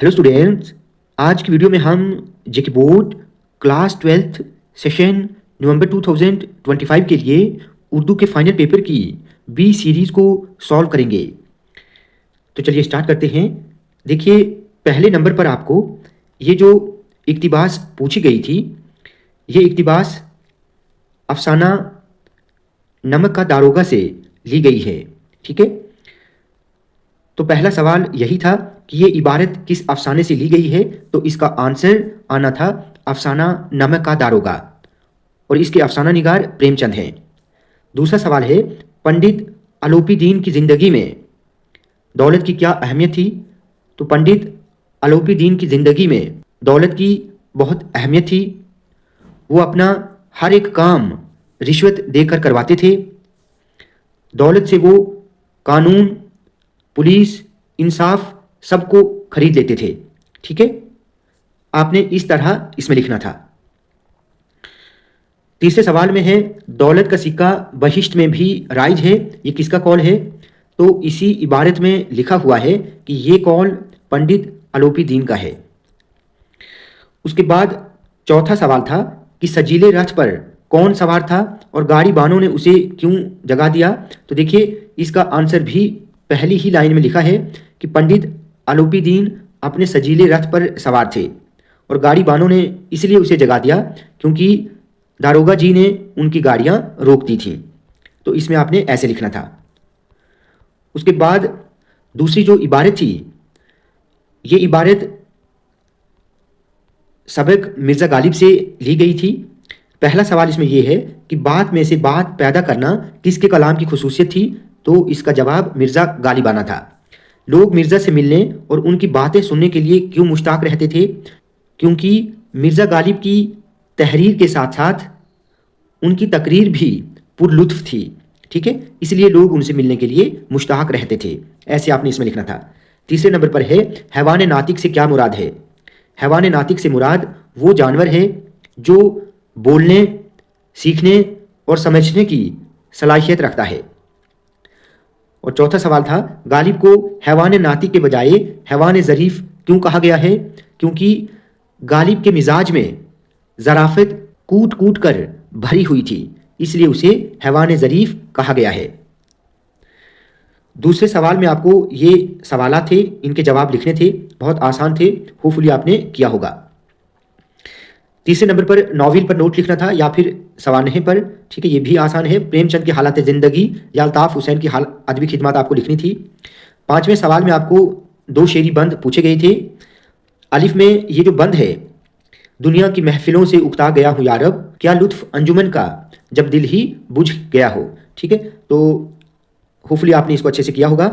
Hello students, आज की video में हम जेके बोर्ड क्लास 12th सेशन नवंबर 2025 के लिए उर्दू के फाइनल पेपर की बी सीरीज़ को सॉल्व करेंगे। तो चलिए स्टार्ट करते हैं। देखिए, पहले नंबर पर आपको ये जो इक्तिबास पूछी गई थी, ये इक्तिबास अफसाना नमक का दारोगा से ली गई है। ठीक है, तो पहला सवाल यही था कि ये इबारत किस अफसाने से ली गई है। तो इसका आंसर आना था अफसाना नमक का दारोगा, और इसके अफसाना निगार प्रेमचंद हैं। दूसरा सवाल है, पंडित आलोपीदीन की ज़िंदगी में दौलत की क्या अहमियत थी। तो पंडित आलोपीदीन की ज़िंदगी में दौलत की बहुत अहमियत थी। वो अपना हर एक काम रिश्वत देकर करवाते थे। दौलत से वो कानून, पुलिस, इंसाफ सबको खरीद लेते थे। ठीक है, आपने इस तरह इसमें लिखना था। तीसरे सवाल में है, दौलत का सिक्का बहिश्त में भी राइज है, ये किसका कौल है। तो इसी इबारत में लिखा हुआ है कि ये कौल पंडित आलोपीदीन का है। उसके बाद चौथा सवाल था कि सजीले रथ पर कौन सवार था और गाड़ी बानों ने उसे क्यों जगा दिया। तो देखिए, इसका आंसर भी पहली ही लाइन में लिखा है कि पंडित आलोपीदीन अपने सजीले रथ पर सवार थे और गाड़ी बानों ने इसलिए उसे जगा दिया क्योंकि दारोगा जी ने उनकी गाड़ियां रोक दी थीं। तो इसमें आपने ऐसे लिखना था। उसके बाद दूसरी जो इबारत थी, ये इबारत सबक मिर्ज़ा गालिब से ली गई थी। पहला सवाल इसमें यह है कि बात में से बात पैदा करना किसके कलाम की खुसूसियत थी। तो इसका जवाब मिर्ज़ा गालिबाना था। लोग मिर्ज़ा से मिलने और उनकी बातें सुनने के लिए क्यों मुश्ताक रहते थे, क्योंकि मिर्ज़ा गालिब की तहरीर के साथ साथ उनकी तकरीर भी पुरलुत्फ़ थी। ठीक है, इसलिए लोग उनसे मिलने के लिए मुश्ताक रहते थे। ऐसे आपने इसमें लिखना था। तीसरे नंबर पर है, हैवान नातिक से क्या मुराद है। हैवान नातिक से मुराद वो जानवर है जो बोलने, सीखने और समझने की सलाहियत रखता है। और चौथा सवाल था, गालिब को हैवान नातिक के बजाय हैवान ज़रीफ़ क्यों कहा गया है, क्योंकि गालिब के मिजाज में ज़राफ़त कूट कूट कर भरी हुई थी, इसलिए उसे हैवान ज़रीफ़ कहा गया है। दूसरे सवाल में आपको ये सवालात थे, इनके जवाब लिखने थे, बहुत आसान थे, होपफुली आपने किया होगा। तीसरे नंबर पर नॉवेल पर नोट लिखना था या फिर सवानहे पर। ठीक है, ये भी आसान है। प्रेमचंद की हालत ज़िंदगी या अल्ताफ़ हुसैन की अदबी खिदमत आपको लिखनी थी। पांचवें सवाल में आपको दो शेरी बंद पूछे गए थे। अलिफ में ये जो बंद है, दुनिया की महफिलों से उकता गया हूँ यारब, क्या लुत्फ़ अंजुमन का जब दिल ही बुझ गया हो। ठीक है, तो होपफुली आपने इसको अच्छे से किया होगा,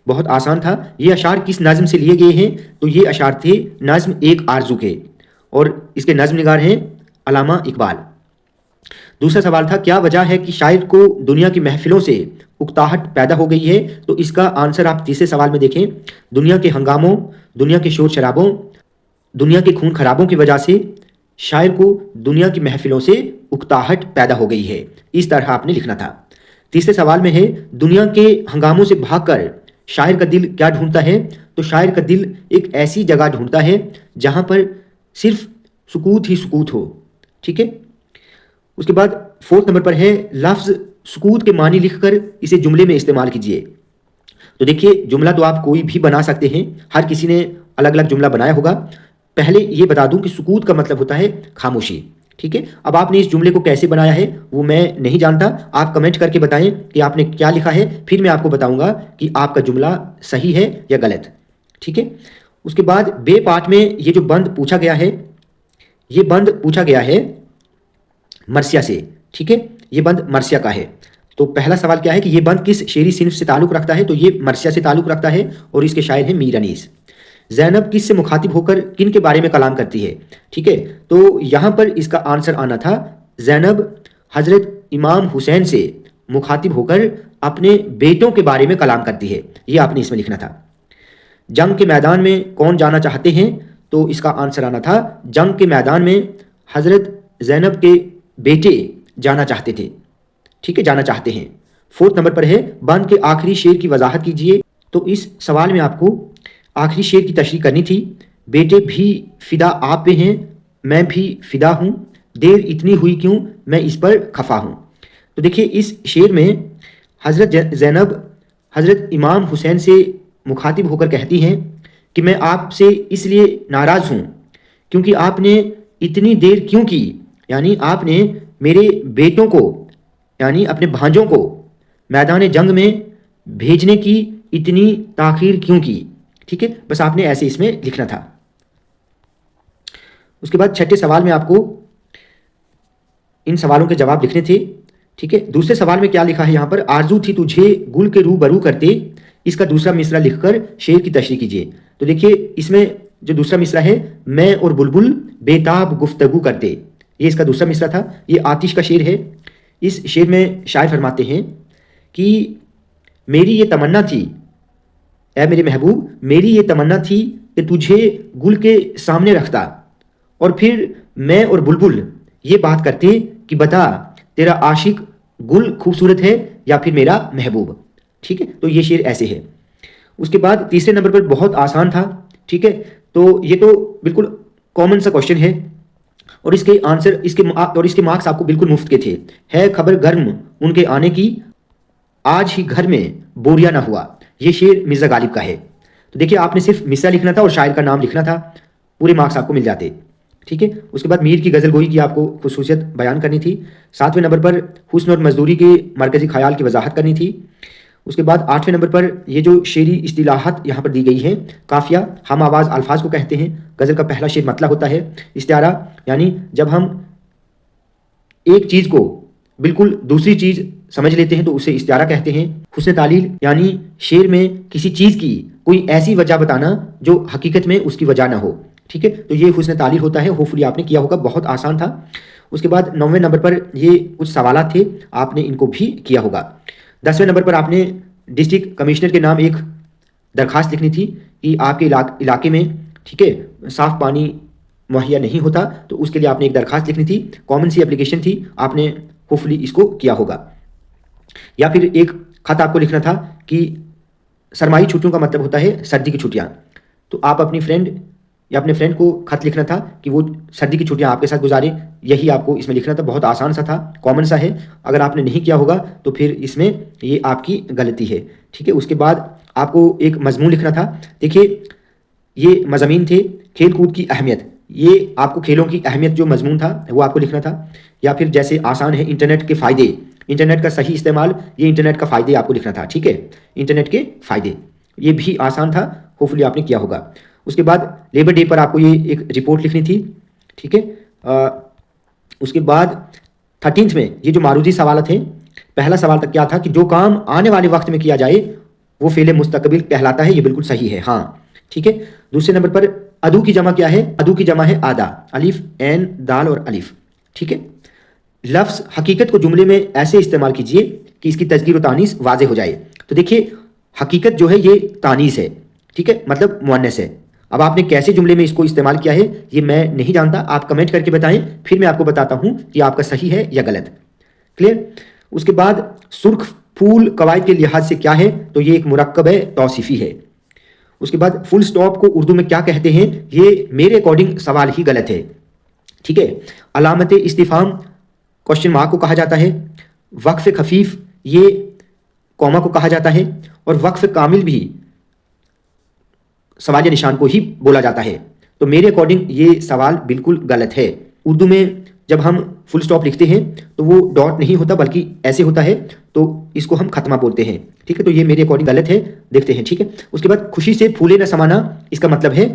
बहुत आसान था। ये अशार किस नज़्म से लिए गए हैं। तो ये अशार थे नज़्म एक आरजू के, और इसके नज़्म निगार हैं अलामा इकबाल। दूसरा सवाल था, क्या वजह है कि शायर को दुनिया की महफिलों से उकताहट पैदा हो गई है। तो इसका आंसर आप तीसरे सवाल में देखें। दुनिया के हंगामों, दुनिया के शोर शराबों, दुनिया के खून खराबों की वजह से शायर को दुनिया की महफिलों से उकताहट पैदा हो गई है, इस तरह आपने लिखना था। तीसरे सवाल में है, दुनिया के हंगामों से भागकर शायर का दिल क्या ढूंढता है। तो शायर का दिल एक ऐसी जगह ढूंढता है जहां पर सिर्फ सुकूत ही सुकूत हो। ठीक है, उसके बाद फोर्थ नंबर पर है, लफ्ज़ सुकूत के मानी लिखकर इसे जुमले में इस्तेमाल कीजिए। तो देखिए, जुमला तो आप कोई भी बना सकते हैं, हर किसी ने अलग अलग जुमला बनाया होगा। पहले ये बता दूं कि सुकूत का मतलब होता है खामोशी। ठीक है, अब आपने इस जुमले को कैसे बनाया है वो मैं नहीं जानता, आप कमेंट करके बताएं कि आपने क्या लिखा है, फिर मैं आपको बताऊंगा कि आपका जुमला सही है या गलत। ठीक है, उसके बाद बे पार्ट में ये जो बंद पूछा गया है, ये बंद पूछा गया है मरसिया से। ठीक है, ये बंद मरसिया का है। तो पहला सवाल क्या है कि ये बंद किस शेरी सिन्फ से ताल्लुक़ रखता है। तो ये मरसिया से ताल्लुक़ रखता है और इसके शायर हैं मीर अनीस। ज़ैनब किस से मुखातिब होकर किन के बारे में कलाम करती है। ठीक है, तो यहाँ पर इसका आंसर आना था, ज़ैनब हज़रत इमाम हुसैन से मुखातिब होकर अपने बेटों के बारे में कलाम करती है, ये आपने इसमें लिखना था। जंग के मैदान में कौन जाना चाहते हैं। तो इसका आंसर आना था, जंग के मैदान में हज़रत ज़ैनब के बेटे जाना चाहते थे। ठीक है, जाना चाहते हैं। फोर्थ नंबर पर है, बंद के आखिरी शेर की वजाहत कीजिए। तो इस सवाल में आपको आखिरी शेर की तशरीह करनी थी। बेटे भी फिदा आप पे हैं, मैं भी फिदा हूँ, देर इतनी हुई क्यों, मैं इस पर खफा हूँ। तो देखिए इस शेर में हज़रत ज़ैनब हज़रत इमाम हुसैन से मुखातिब होकर कहती हैं कि मैं आपसे इसलिए नाराज़ हूँ क्योंकि आपने इतनी देर क्यों की, यानी आपने मेरे बेटों को यानी अपने भांजों को मैदान जंग में भेजने की इतनी ताख़ीर क्यों की। ठीक है, बस आपने ऐसे इसमें लिखना था। उसके बाद छठे सवाल में आपको इन सवालों के जवाब लिखने थे। ठीक है, दूसरे सवाल में क्या लिखा है यहाँ पर, आरजू थी तुझे गुल के रूबरू करते, इसका दूसरा मिसरा लिखकर शेर की तशरीह कीजिए। तो देखिए इसमें जो दूसरा मिसरा है, मैं और बुलबुल बेताब गुफ्तगू करते, ये इसका दूसरा मिसरा था। ये आतिश का शेर है। इस शेर में शायर फरमाते हैं कि मेरी ये तमन्ना थी, ऐ मेरे महबूब, मेरी ये तमन्ना थी कि तुझे गुल के सामने रखता और फिर मैं और बुलबुल ये बात करते कि बता तेरा आशिक गुल खूबसूरत है या फिर मेरा महबूब। ठीक है, तो ये शेर ऐसे है। उसके बाद तीसरे नंबर पर बहुत आसान था। ठीक है, तो ये तो बिल्कुल कॉमन सा क्वेश्चन है और इसके आंसर इसके मार्क्स आपको बिल्कुल मुफ्त के थे। है खबर गर्म उनके आने की, आज ही घर में बोरिया ना हुआ। ये शेर मिर्ज़ा गालिब का है। तो देखिए आपने सिर्फ मिसरा लिखना था और शायर का नाम लिखना था, पूरे मार्क्स आपको मिल जाते। ठीक है, उसके बाद मीर की गज़ल गोई की आपको खुसूसियत बयान करनी थी। सातवें नंबर पर हुस्न और मजदूरी के मरकज़ी ख्याल की वजाहत करनी थी। उसके बाद आठवें नंबर पर ये जो शेरी इस्तिलाहत यहाँ पर दी गई है, काफिया हम आवाज़ अल्फाज को कहते हैं। गज़ल का पहला शेर मतला होता है। इस्तिआरा यानी जब हम एक चीज़ को बिल्कुल दूसरी चीज़ समझ लेते हैं तो उसे इस्तिआरा कहते हैं। हुस्न तालील यानी शेर में किसी चीज़ की कोई ऐसी वजह बताना जो हकीकत में उसकी वजह ना हो। ठीक है, तो ये हुस्न तालील होता है। होपफुली आपने किया होगा, बहुत आसान था। उसके बाद 9वें नंबर पर ये कुछ सवाल थे, आपने इनको भी किया होगा। 10वें नंबर पर आपने डिस्ट्रिक्ट कमिश्नर के नाम एक दरख्वास्त लिखनी थी कि आपके इलाके में ठीक है साफ़ पानी मुहैया नहीं होता, तो उसके लिए आपने एक दरख्वास्त लिखनी थी। कॉमन सी एप्लीकेशन थी, आपने होपफुली इसको किया होगा। या फिर एक खत आपको लिखना था कि सरमाई छुट्टियों का मतलब होता है सर्दी की छुट्टियाँ, तो आप अपनी फ्रेंड या अपने फ्रेंड को खत लिखना था कि वो सर्दी की छुट्टियां आपके साथ गुजारे। यही आपको इसमें लिखना था। बहुत आसान सा था, कॉमन सा है। अगर आपने नहीं किया होगा तो फिर इसमें ये आपकी गलती है। ठीक है, उसके बाद आपको एक मजमून लिखना था। देखिए ये मज़ामीन थे, खेल कूद की अहमियत, ये आपको खेलों की अहमियत जो मजमून था वो आपको लिखना था। या फिर जैसे आसान है इंटरनेट के फ़ायदे, इंटरनेट का सही इस्तेमाल, ये इंटरनेट का फ़ायदे आपको लिखना था। ठीक है, इंटरनेट के फ़ायदे, ये भी आसान था। होपफुली आपने किया होगा। उसके बाद लेबर डे पर आपको ये एक रिपोर्ट लिखनी थी। ठीक है, उसके बाद 13th में ये जो मारूजी सवाल थे, पहला सवाल तक क्या था कि जो काम आने वाले वक्त में किया जाए वो फ़ेल मुस्तकबिल कहलाता है। ये बिल्कुल सही है, हाँ। ठीक है, दूसरे नंबर पर अदू की जमा क्या है, अदू की जमा है आदा, अलिफ एन दाल और अलिफ। ठीक है, लफ्ज़ हकीकत को जुमले में ऐसे इस्तेमाल कीजिए कि इसकी तस्गीर और तानीस वाज़े हो जाए। तो देखिए हकीकत जो है ये तानीस है, ठीक है, मतलब मुअन्नस है। अब आपने कैसे जुमले में इसको इस्तेमाल किया है ये मैं नहीं जानता, आप कमेंट करके बताएं, फिर मैं आपको बताता हूं कि आपका सही है या गलत। क्लियर। उसके बाद सुर्ख फूल कवायद के लिहाज से क्या है, तो ये एक मुरक्कब है, तौसीफ़ी है। उसके बाद फुल स्टॉप को उर्दू में क्या कहते हैं, ये मेरे अकॉर्डिंग सवाल ही गलत है। ठीक है, अलामत इस्तिफाम क्वेश्चन मार्क को कहा जाता है। वक्फ खफीफ ये कॉमा को कहा जाता है और वक्फ कामिल भी सवाल निशान को ही बोला जाता है। तो मेरे अकॉर्डिंग ये सवाल बिल्कुल गलत है। उर्दू में जब हम फुल स्टॉप लिखते हैं तो वो डॉट नहीं होता बल्कि ऐसे होता है, तो इसको हम खत्मा बोलते हैं। ठीक है, तो ये मेरे अकॉर्डिंग गलत है, देखते हैं। ठीक है, उसके बाद खुशी से फूले न समाना, इसका मतलब है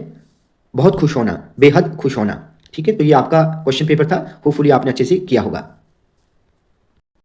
बहुत खुश होना, बेहद खुश होना। ठीक है, तो ये आपका क्वेश्चन पेपर था, होपफुली आपने अच्छे से किया होगा।